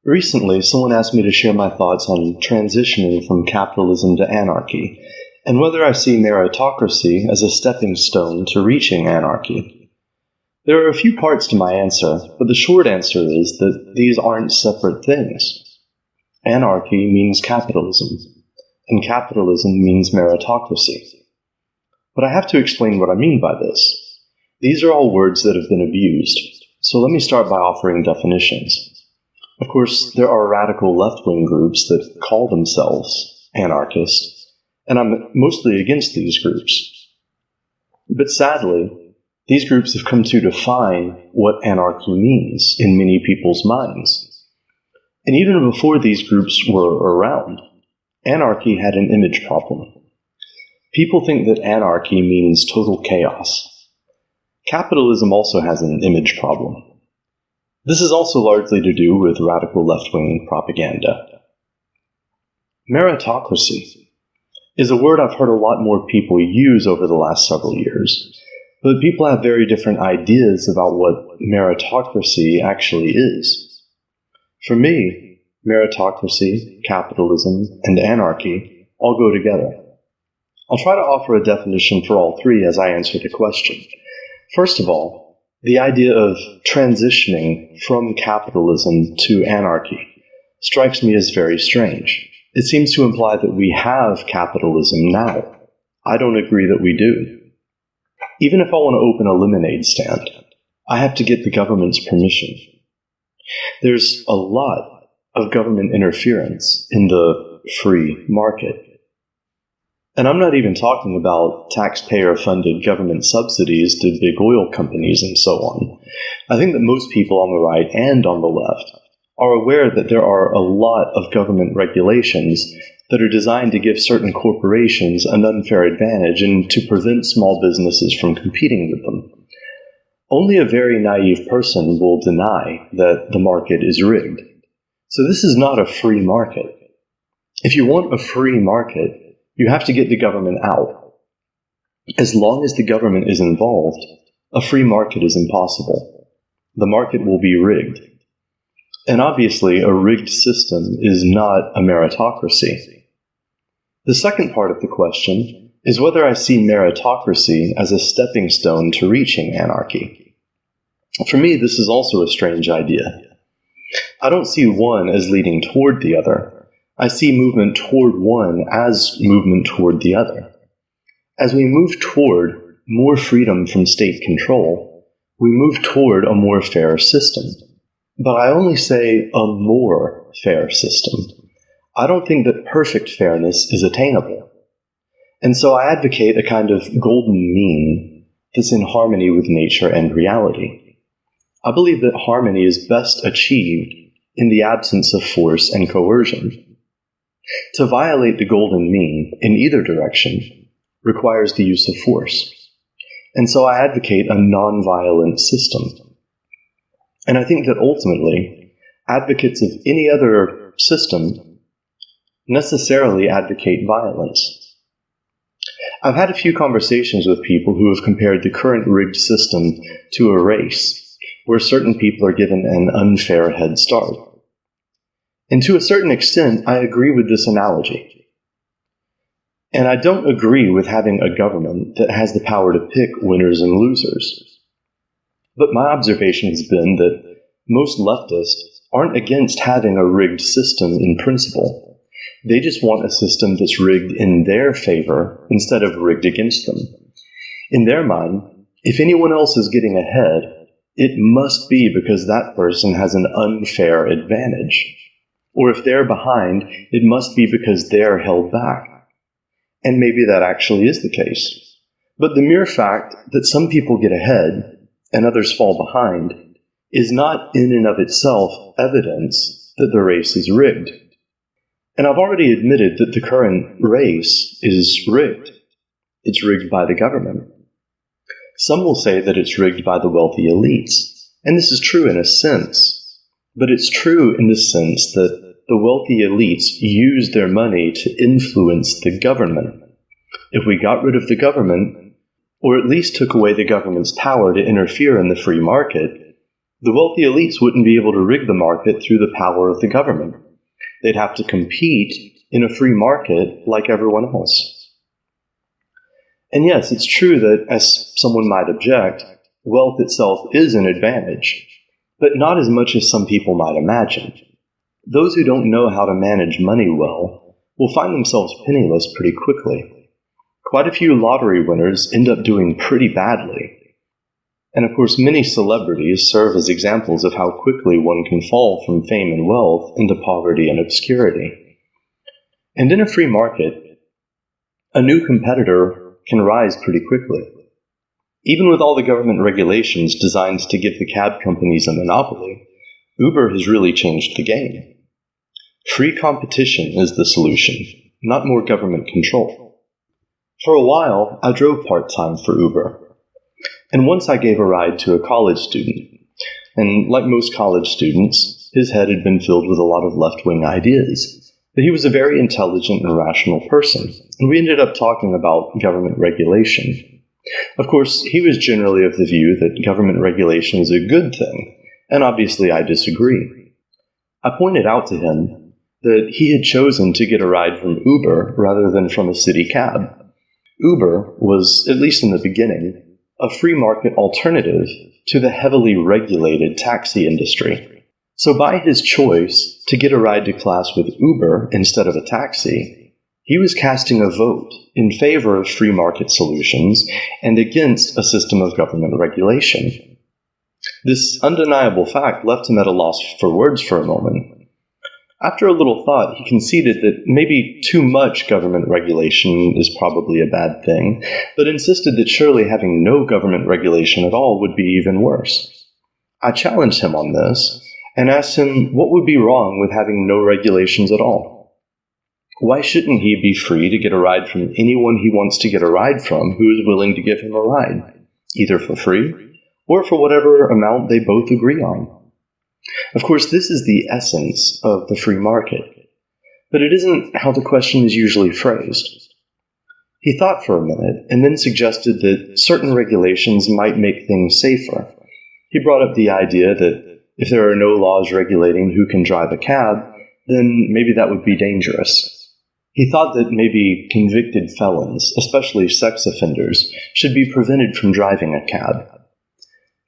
Recently, someone asked me to share my thoughts on transitioning from capitalism to anarchy, and whether I see meritocracy as a stepping stone to reaching anarchy. There are a few parts to my answer, but the short answer is that these aren't separate things. Anarchy means capitalism, and capitalism means meritocracy. But I have to explain what I mean by this. These are all words that have been abused, so let me start by offering definitions. Of course, there are radical left-wing groups that call themselves anarchists, and I'm mostly against these groups. But sadly, these groups have come to define what anarchy means in many people's minds. And even before these groups were around, anarchy had an image problem. People think that anarchy means total chaos. Capitalism also has an image problem. This is also largely to do with radical left-wing propaganda. Meritocracy is a word I've heard a lot more people use over the last several years, but people have very different ideas about what meritocracy actually is. For me, meritocracy, capitalism, and anarchy all go together. I'll try to offer a definition for all three as I answer the question. First of all, the idea of transitioning from capitalism to anarchy strikes me as very strange. It seems to imply that we have capitalism now. I don't agree that we do. Even if I want to open a lemonade stand, I have to get the government's permission. There's a lot of government interference in the free market. And I'm not even talking about taxpayer-funded government subsidies to big oil companies and so on. I think that most people on the right and on the left are aware that there are a lot of government regulations that are designed to give certain corporations an unfair advantage and to prevent small businesses from competing with them. Only a very naive person will deny that the market is rigged. So this is not a free market. If you want a free market, you have to get the government out. As long as the government is involved, a free market is impossible. The market will be rigged. And obviously, a rigged system is not a meritocracy. The second part of the question is whether I see meritocracy as a stepping stone to reaching anarchy. For me, this is also a strange idea. I don't see one as leading toward the other. I see movement toward one as movement toward the other. As we move toward more freedom from state control, we move toward a more fair system. But I only say a more fair system. I don't think that perfect fairness is attainable. And so I advocate a kind of golden mean that's in harmony with nature and reality. I believe that harmony is best achieved in the absence of force and coercion. To violate the golden mean in either direction requires the use of force. And so I advocate a non-violent system. And I think that ultimately, advocates of any other system necessarily advocate violence. I've had a few conversations with people who have compared the current rigged system to a race, where certain people are given an unfair head start. And to a certain extent, I agree with this analogy. And I don't agree with having a government that has the power to pick winners and losers. But my observation has been that most leftists aren't against having a rigged system in principle. They just want a system that's rigged in their favor instead of rigged against them. In their mind, if anyone else is getting ahead, it must be because that person has an unfair advantage. Or if they're behind, it must be because they're held back. And maybe that actually is the case. But the mere fact that some people get ahead and others fall behind is not in and of itself evidence that the race is rigged. And I've already admitted that the current race is rigged. It's rigged by the government. Some will say that it's rigged by the wealthy elites. And this is true in a sense. But it's true in the sense that the wealthy elites use their money to influence the government. If we got rid of the government, or at least took away the government's power to interfere in the free market, The wealthy elites wouldn't be able to rig the market through the power of the government. They'd have to compete in a free market like everyone else. And yes, it's true that, as someone might object, wealth itself is an advantage, but not as much as some people might imagine. Those who don't know how to manage money well will find themselves penniless pretty quickly. Quite a few lottery winners end up doing pretty badly. And of course, many celebrities serve as examples of how quickly one can fall from fame and wealth into poverty and obscurity. And in a free market, a new competitor can rise pretty quickly. Even with all the government regulations designed to give the cab companies a monopoly, Uber has really changed the game. Free competition is the solution, not more government control. For a while, I drove part-time for Uber. And once I gave a ride to a college student. And like most college students, his head had been filled with a lot of left-wing ideas. But he was a very intelligent and rational person, and we ended up talking about government regulation. Of course, he was generally of the view that government regulation is a good thing, and obviously I disagree. I pointed out to him that he had chosen to get a ride from Uber rather than from a city cab. Uber was, at least in the beginning, a free market alternative to the heavily regulated taxi industry. So by his choice to get a ride to class with Uber instead of a taxi, he was casting a vote in favor of free market solutions and against a system of government regulation. This undeniable fact left him at a loss for words for a moment. After a little thought, he conceded that maybe too much government regulation is probably a bad thing, but insisted that surely having no government regulation at all would be even worse. I challenged him on this, and asked him what would be wrong with having no regulations at all. Why shouldn't he be free to get a ride from anyone he wants to get a ride from who is willing to give him a ride, either for free or for whatever amount they both agree on? Of course, this is the essence of the free market, but it isn't how the question is usually phrased. He thought for a minute and then suggested that certain regulations might make things safer. He brought up the idea that if there are no laws regulating who can drive a cab, then maybe that would be dangerous. He thought that maybe convicted felons, especially sex offenders, should be prevented from driving a cab.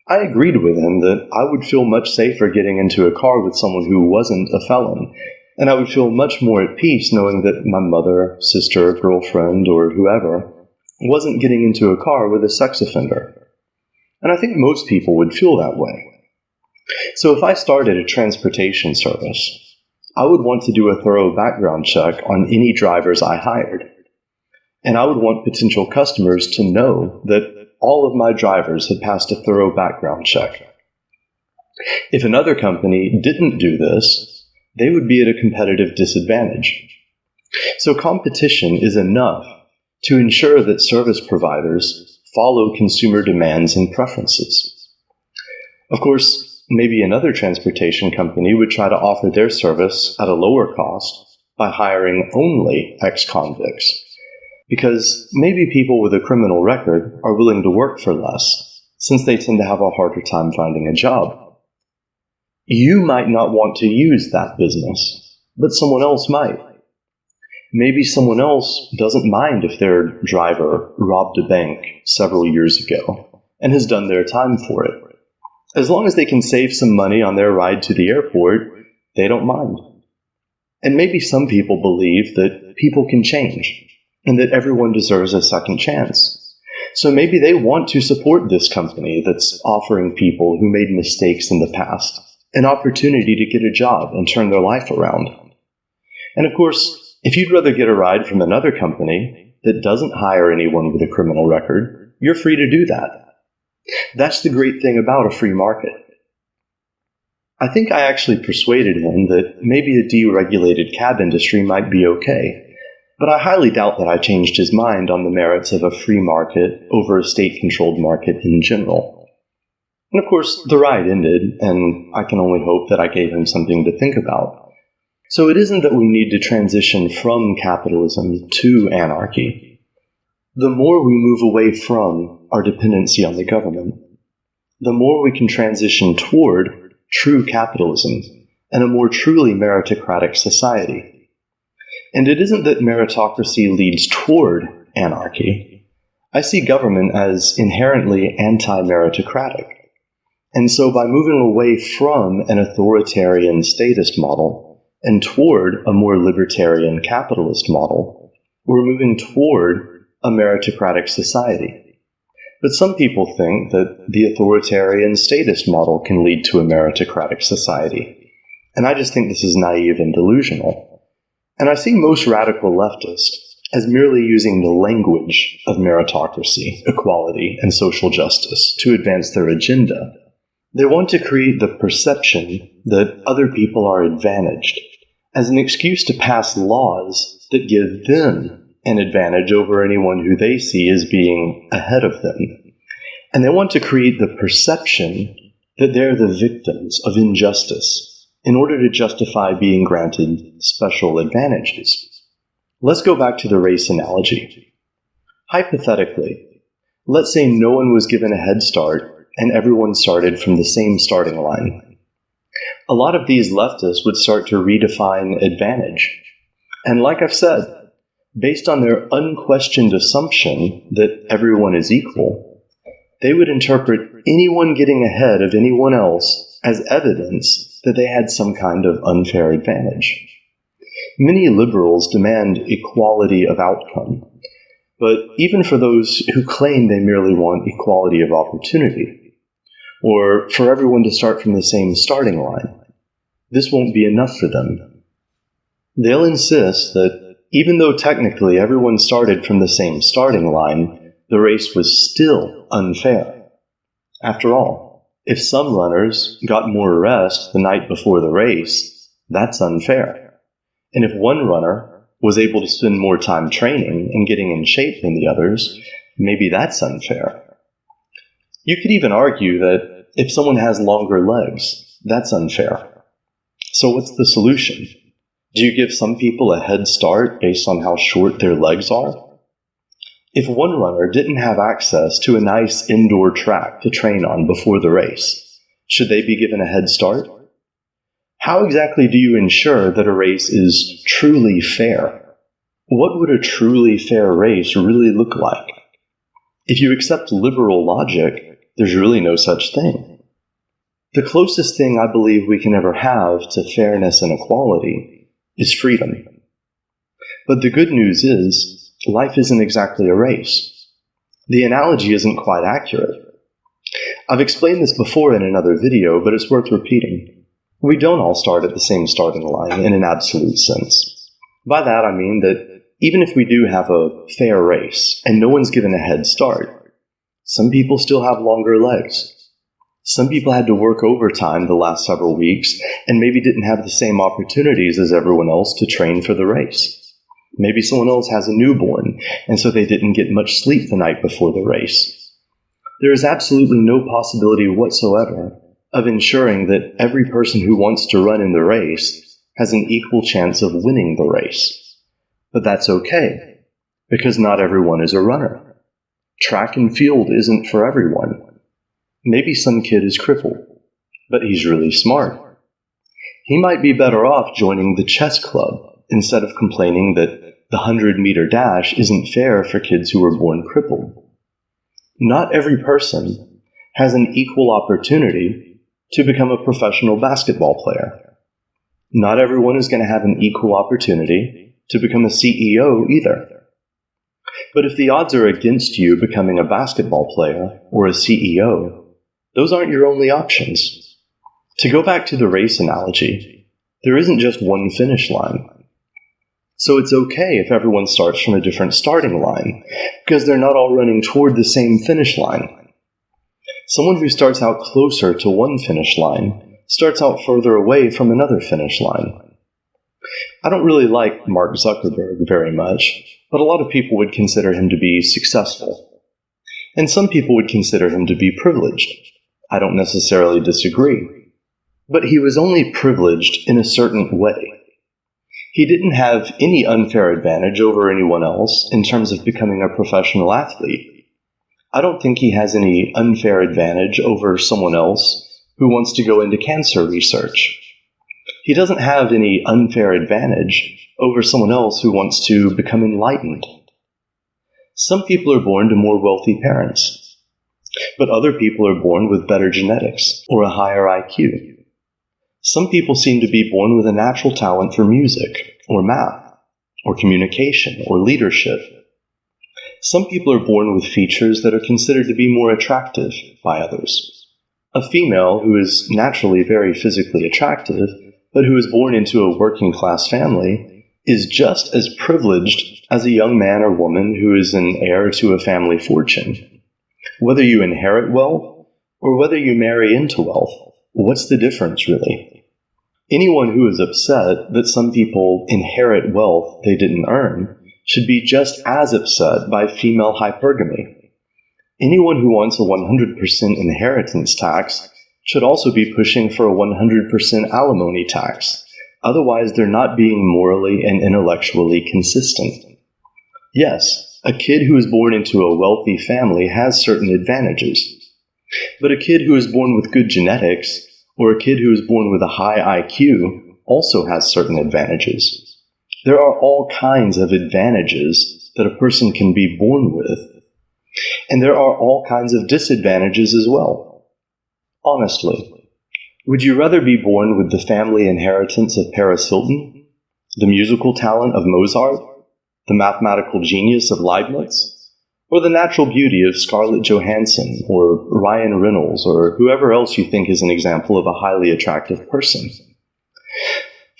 I agreed with him that I would feel much safer getting into a car with someone who wasn't a felon, and I would feel much more at peace knowing that my mother, sister, girlfriend, or whoever wasn't getting into a car with a sex offender. And I think most people would feel that way. So if I started a transportation service, I would want to do a thorough background check on any drivers I hired. And I would want potential customers to know that all of my drivers had passed a thorough background check. If another company didn't do this, they would be at a competitive disadvantage. So competition is enough to ensure that service providers follow consumer demands and preferences. Of course, maybe another transportation company would try to offer their service at a lower cost by hiring only ex-convicts, because maybe people with a criminal record are willing to work for less, since they tend to have a harder time finding a job. You might not want to use that business, but someone else might. Maybe someone else doesn't mind if their driver robbed a bank several years ago and has done their time for it. As long as they can save some money on their ride to the airport, they don't mind. And maybe some people believe that people can change and that everyone deserves a second chance. So maybe they want to support this company that's offering people who made mistakes in the past an opportunity to get a job and turn their life around. And of course, if you'd rather get a ride from another company that doesn't hire anyone with a criminal record, you're free to do that. That's the great thing about a free market. I think I actually persuaded him that maybe a deregulated cab industry might be okay, but I highly doubt that I changed his mind on the merits of a free market over a state-controlled market in general. And of course, the ride ended, and I can only hope that I gave him something to think about. So it isn't that we need to transition from capitalism to anarchy. The more we move away from our dependency on the government, the more we can transition toward true capitalism and a more truly meritocratic society. And it isn't that meritocracy leads toward anarchy. I see government as inherently anti-meritocratic. And so by moving away from an authoritarian statist model and toward a more libertarian capitalist model, we're moving toward a meritocratic society. But some people think that the authoritarian statist model can lead to a meritocratic society. And I just think this is naive and delusional. And I see most radical leftists as merely using the language of meritocracy, equality, and social justice to advance their agenda. They want to create the perception that other people are advantaged as an excuse to pass laws that give them an advantage over anyone who they see as being ahead of them. And they want to create the perception that they're the victims of injustice in order to justify being granted special advantages. Let's go back to the race analogy. Hypothetically, let's say no one was given a head start and everyone started from the same starting line. A lot of these leftists would start to redefine advantage. And like I've said, based on their unquestioned assumption that everyone is equal, they would interpret anyone getting ahead of anyone else as evidence that they had some kind of unfair advantage. Many liberals demand equality of outcome, but even for those who claim they merely want equality of opportunity, or for everyone to start from the same starting line, this won't be enough for them. They'll insist that even though technically everyone started from the same starting line, the race was still unfair. After all, if some runners got more rest the night before the race, that's unfair. And if one runner was able to spend more time training and getting in shape than the others, maybe that's unfair. You could even argue that if someone has longer legs, that's unfair. So what's the solution? Do you give some people a head start based on how short their legs are? If one runner didn't have access to a nice indoor track to train on before the race, should they be given a head start? How exactly do you ensure that a race is truly fair? What would a truly fair race really look like? If you accept liberal logic, there's really no such thing. The closest thing I believe we can ever have to fairness and equality is freedom. But the good news is, life isn't exactly a race. The analogy isn't quite accurate. I've explained this before in another video, but it's worth repeating. We don't all start at the same starting line in an absolute sense. By that I mean that even if we do have a fair race and no one's given a head start, some people still have longer legs. Some people had to work overtime the last several weeks and maybe didn't have the same opportunities as everyone else to train for the race. Maybe someone else has a newborn, and so they didn't get much sleep the night before the race. There is absolutely no possibility whatsoever of ensuring that every person who wants to run in the race has an equal chance of winning the race. But that's okay, because not everyone is a runner. Track and field isn't for everyone. Maybe some kid is crippled, but he's really smart. He might be better off joining the chess club instead of complaining that the 100-meter dash isn't fair for kids who were born crippled. Not every person has an equal opportunity to become a professional basketball player. Not everyone is going to have an equal opportunity to become a CEO either. But if the odds are against you becoming a basketball player or a CEO, those aren't your only options. To go back to the race analogy, there isn't just one finish line. So it's okay if everyone starts from a different starting line, because they're not all running toward the same finish line. Someone who starts out closer to one finish line starts out further away from another finish line. I don't really like Mark Zuckerberg very much, but a lot of people would consider him to be successful. And some people would consider him to be privileged. I don't necessarily disagree. But he was only privileged in a certain way. He didn't have any unfair advantage over anyone else in terms of becoming a professional athlete. I don't think he has any unfair advantage over someone else who wants to go into cancer research. He doesn't have any unfair advantage over someone else who wants to become enlightened. Some people are born to more wealthy parents, but other people are born with better genetics or a higher IQ. Some people seem to be born with a natural talent for music or math or communication or leadership. Some people are born with features that are considered to be more attractive by others. A female who is naturally very physically attractive, but who is born into a working-class family, is just as privileged as a young man or woman who is an heir to a family fortune. Whether you inherit wealth or whether you marry into wealth, what's the difference, really? Anyone who is upset that some people inherit wealth they didn't earn should be just as upset by female hypergamy. Anyone who wants a 100% inheritance tax should also be pushing for a 100% alimony tax. Otherwise, they're not being morally and intellectually consistent. Yes, a kid who is born into a wealthy family has certain advantages. But a kid who is born with good genetics, or a kid who is born with a high IQ, also has certain advantages. There are all kinds of advantages that a person can be born with. And there are all kinds of disadvantages as well. Honestly, would you rather be born with the family inheritance of Paris Hilton, the musical talent of Mozart, the mathematical genius of Leibniz, or the natural beauty of Scarlett Johansson or Ryan Reynolds or whoever else you think is an example of a highly attractive person?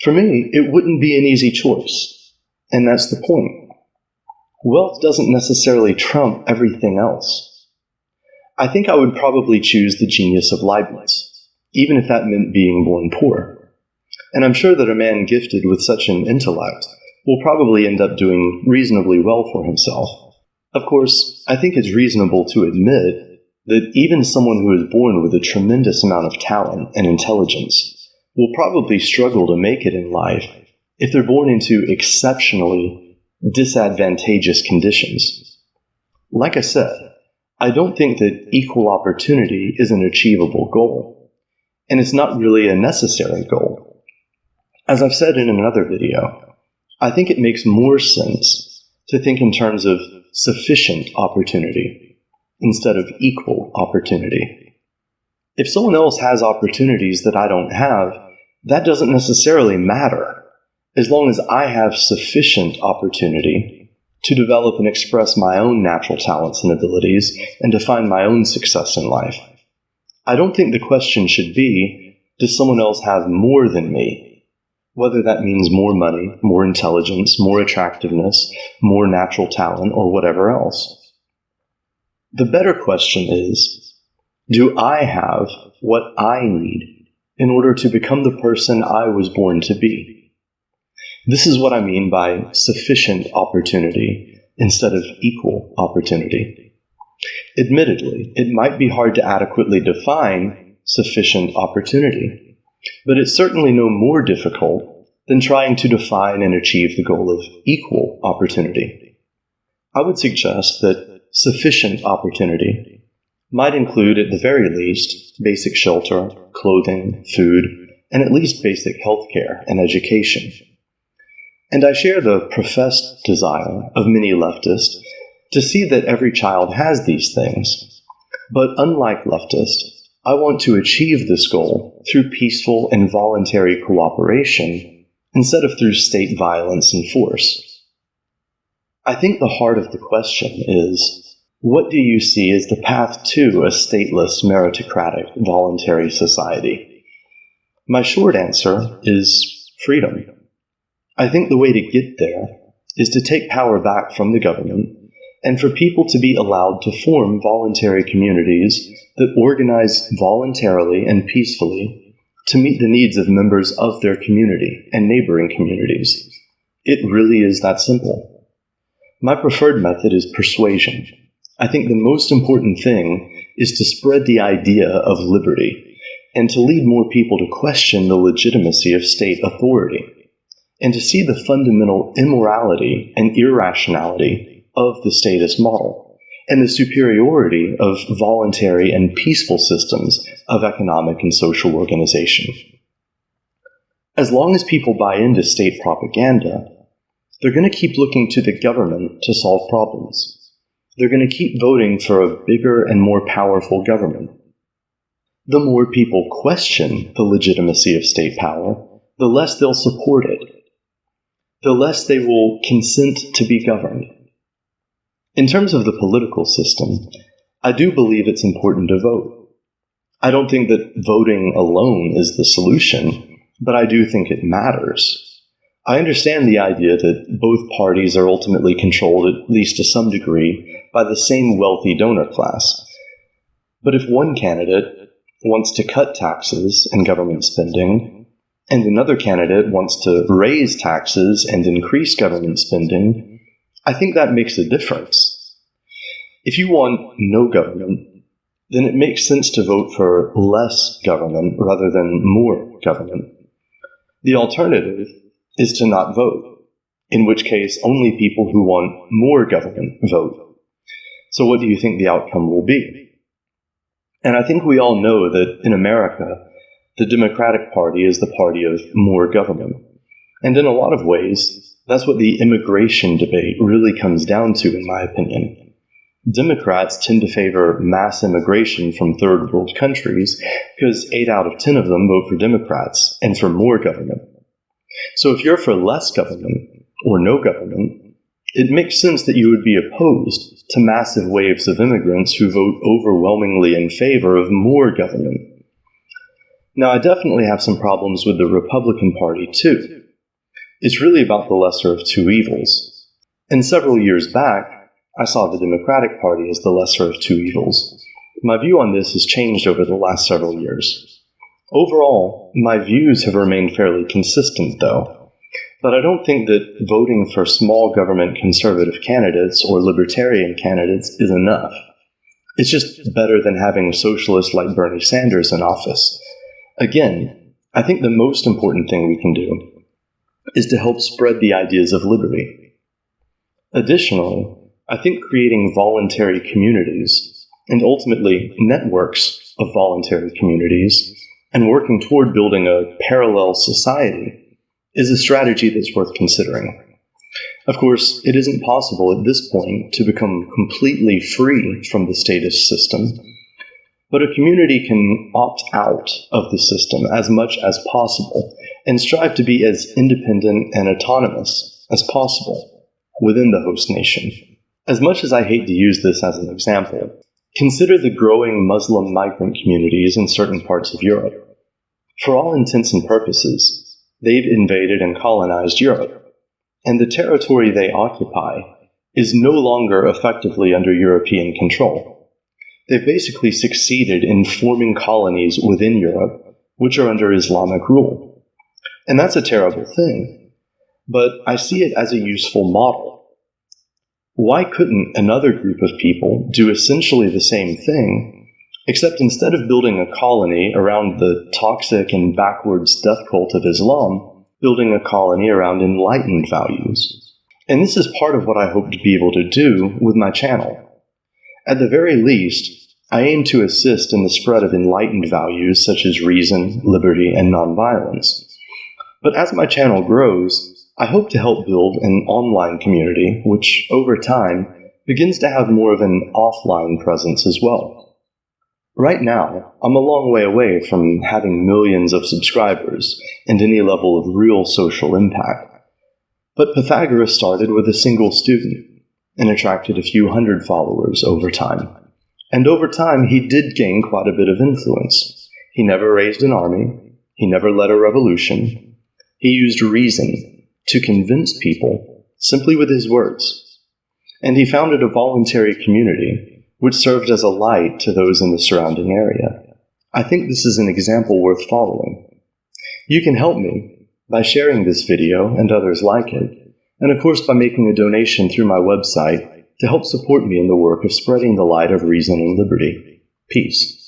For me, it wouldn't be an easy choice, and that's the point. Wealth doesn't necessarily trump everything else. I think I would probably choose the genius of Leibniz, even if that meant being born poor. And I'm sure that a man gifted with such an intellect will probably end up doing reasonably well for himself. Of course, I think it's reasonable to admit that even someone who is born with a tremendous amount of talent and intelligence will probably struggle to make it in life if they're born into exceptionally disadvantageous conditions. Like I said, I don't think that equal opportunity is an achievable goal, and it's not really a necessary goal. As I've said in another video, I think it makes more sense to think in terms of sufficient opportunity instead of equal opportunity. If someone else has opportunities that I don't have, that doesn't necessarily matter, as long as I have sufficient opportunity to develop and express my own natural talents and abilities and to find my own success in life. I don't think the question should be, does someone else have more than me? Whether that means more money, more intelligence, more attractiveness, more natural talent, or whatever else. The better question is, do I have what I need in order to become the person I was born to be? This is what I mean by sufficient opportunity instead of equal opportunity. Admittedly, it might be hard to adequately define sufficient opportunity, but it's certainly no more difficult than trying to define and achieve the goal of equal opportunity. I would suggest that sufficient opportunity might include, at the very least, basic shelter, clothing, food, and at least basic health care and education. And I share the professed desire of many leftists to see that every child has these things. But unlike leftists, I want to achieve this goal through peaceful and voluntary cooperation instead of through state violence and force. I think the heart of the question is, what do you see as the path to a stateless, meritocratic, voluntary society? My short answer is freedom. I think the way to get there is to take power back from the government and for people to be allowed to form voluntary communities that organize voluntarily and peacefully to meet the needs of members of their community and neighboring communities. It really is that simple. My preferred method is persuasion. I think the most important thing is to spread the idea of liberty and to lead more people to question the legitimacy of state authority and to see the fundamental immorality and irrationality of the statist model and the superiority of voluntary and peaceful systems of economic and social organization. As long as people buy into state propaganda, they're going to keep looking to the government to solve problems. They're going to keep voting for a bigger and more powerful government. The more people question the legitimacy of state power, the less they'll support it, the less they will consent to be governed. In terms of the political system, I do believe it's important to vote. I don't think that voting alone is the solution, but I do think it matters. I understand the idea that both parties are ultimately controlled, at least to some degree, by the same wealthy donor class. But if one candidate wants to cut taxes and government spending, and another candidate wants to raise taxes and increase government spending, I think that makes a difference. If you want no government, then it makes sense to vote for less government rather than more government. The alternative is to not vote, in which case only people who want more government vote. So what do you think the outcome will be? And I think we all know that in America, the Democratic Party is the party of more government. And in a lot of ways, that's what the immigration debate really comes down to, in my opinion. Democrats tend to favor mass immigration from third world countries because 8 out of 10 of them vote for Democrats and for more government. So if you're for less government or no government, it makes sense that you would be opposed to massive waves of immigrants who vote overwhelmingly in favor of more government. Now, I definitely have some problems with the Republican Party, too. It's really about the lesser of two evils. And several years back, I saw the Democratic Party as the lesser of two evils. My view on this has changed over the last several years. Overall, my views have remained fairly consistent, though. But I don't think that voting for small government conservative candidates or libertarian candidates is enough. It's just better than having a socialist like Bernie Sanders in office. Again, I think the most important thing we can do is to help spread the ideas of liberty. Additionally, I think creating voluntary communities, and ultimately networks of voluntary communities, and working toward building a parallel society is a strategy that's worth considering. Of course, it isn't possible at this point to become completely free from the statist system, but a community can opt out of the system as much as possible and strive to be as independent and autonomous as possible within the host nation. As much as I hate to use this as an example, consider the growing Muslim migrant communities in certain parts of Europe. For all intents and purposes, they've invaded and colonized Europe, and the territory they occupy is no longer effectively under European control. They've basically succeeded in forming colonies within Europe, which are under Islamic rule. And that's a terrible thing, but I see it as a useful model. Why couldn't another group of people do essentially the same thing, except instead of building a colony around the toxic and backwards death cult of Islam, building a colony around enlightened values? And this is part of what I hope to be able to do with my channel. At the very least, I aim to assist in the spread of enlightened values such as reason, liberty, and nonviolence. But as my channel grows, I hope to help build an online community which, over time, begins to have more of an offline presence as well. Right now, I'm a long way away from having millions of subscribers and any level of real social impact. But Pythagoras started with a single student and attracted a few hundred followers over time. And over time, he did gain quite a bit of influence. He never raised an army. He never led a revolution. He used reason to convince people simply with his words. And he founded a voluntary community which served as a light to those in the surrounding area. I think this is an example worth following. You can help me by sharing this video and others like it, and of course by making a donation through my website to help support me in the work of spreading the light of reason and liberty. Peace.